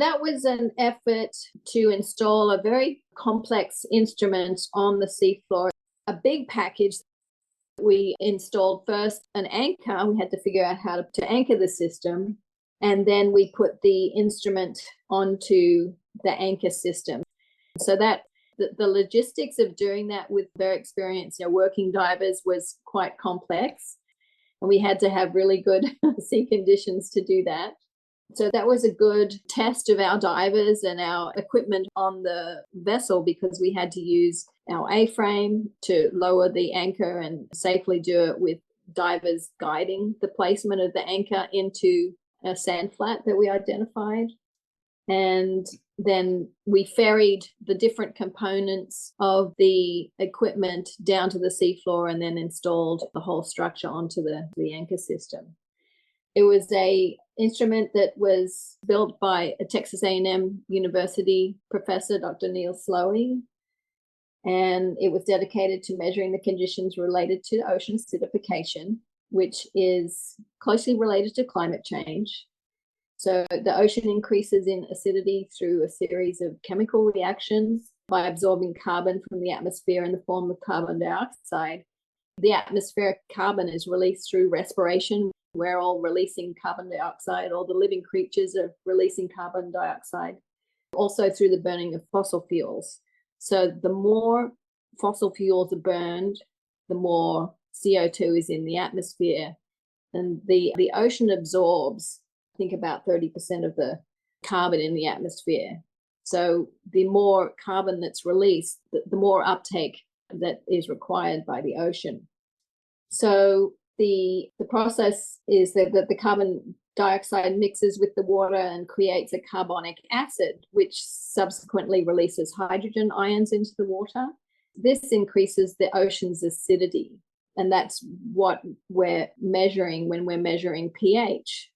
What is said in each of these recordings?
That was an effort to install a very complex instrument on the seafloor, a big package. We installed first an anchor. We had to figure out how to anchor the system. And then we put the instrument onto the anchor system. So that the logistics of doing that with very experienced working divers was quite complex. And we had to have really good sea conditions to do that. So that was a good test of our divers and our equipment on the vessel, because we had to use our A-frame to lower the anchor and safely do it with divers guiding the placement of the anchor into a sand flat that we identified. And then we ferried the different components of the equipment down to the seafloor and then installed the whole structure onto the anchor system. It was a instrument that was built by a Texas A&M University professor, Dr. Neil Slowey, and it was dedicated to measuring the conditions related to ocean acidification, which is closely related to climate change. So the ocean increases in acidity through a series of chemical reactions by absorbing carbon from the atmosphere in the form of carbon dioxide. The atmospheric carbon is released through respiration. We're all releasing carbon dioxide. All the living creatures are releasing carbon dioxide, also through the burning of fossil fuels. So the more fossil fuels are burned, the more CO2 is in the atmosphere. And the ocean absorbs, I think, about 30% of the carbon in the atmosphere. So the more carbon that's released, the more uptake that is required by the ocean. So the process is that the carbon dioxide mixes with the water and creates a carbonic acid, which subsequently releases hydrogen ions into the water. This increases the ocean's acidity, and that's what we're measuring when we're measuring pH.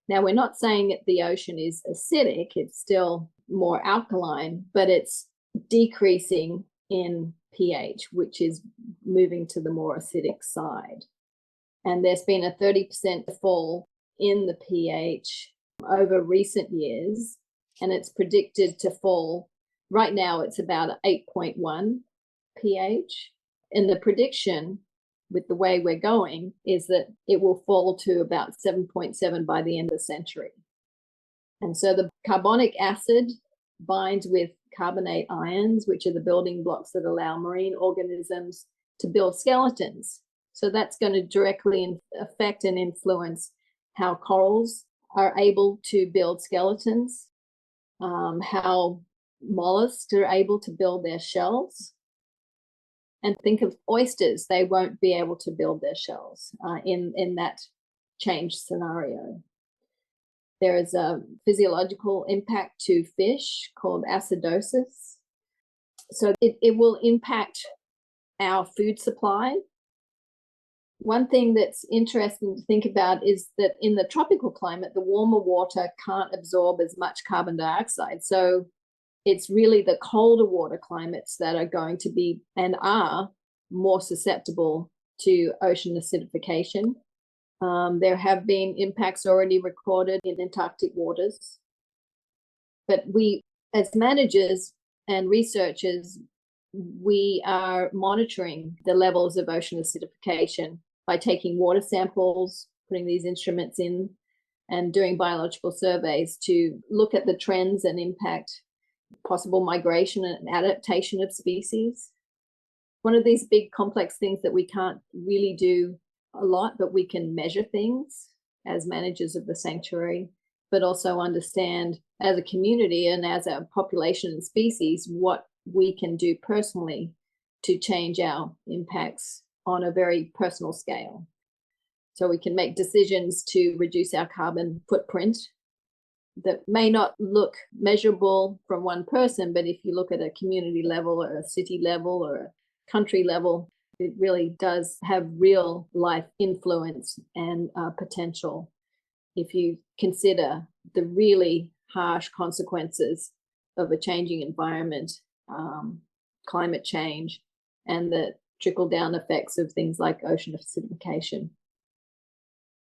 Now, we're not saying that the ocean is acidic, it's still more alkaline, but it's decreasing in pH, which is moving to the more acidic side. And there's been a 30% fall in the pH over recent years, and it's predicted to fall. Right now, it's about 8.1 pH. And the prediction, with the way we're going, is that it will fall to about 7.7 by the end of the century. And so the carbonic acid binds with carbonate ions, which are the building blocks that allow marine organisms to build skeletons. So that's going to directly affect and influence how corals are able to build skeletons, how mollusks are able to build their shells. And think of oysters, they won't be able to build their shells in that change scenario. There is a physiological impact to fish called acidosis. So it will impact our food supply. One thing that's interesting to think about is that in the tropical climate, the warmer water can't absorb as much carbon dioxide. So it's really the colder water climates that are going to be and are more susceptible to ocean acidification. There have been impacts already recorded in Antarctic waters. But we, as managers and researchers, we are monitoring the levels of ocean acidification by taking water samples, putting these instruments in, and doing biological surveys to look at the trends and impact possible migration and adaptation of species. One of these big complex things that we can't really do a lot, but we can measure things as managers of the sanctuary, but also understand as a community and as a population and species what we can do personally to change our impacts on a very personal scale. So we can make decisions to reduce our carbon footprint that may not look measurable from one person, but if you look at a community level or a city level or a country level, it really does have real life influence and potential if you consider the really harsh consequences of a changing environment, climate change, and the trickle-down effects of things like ocean acidification.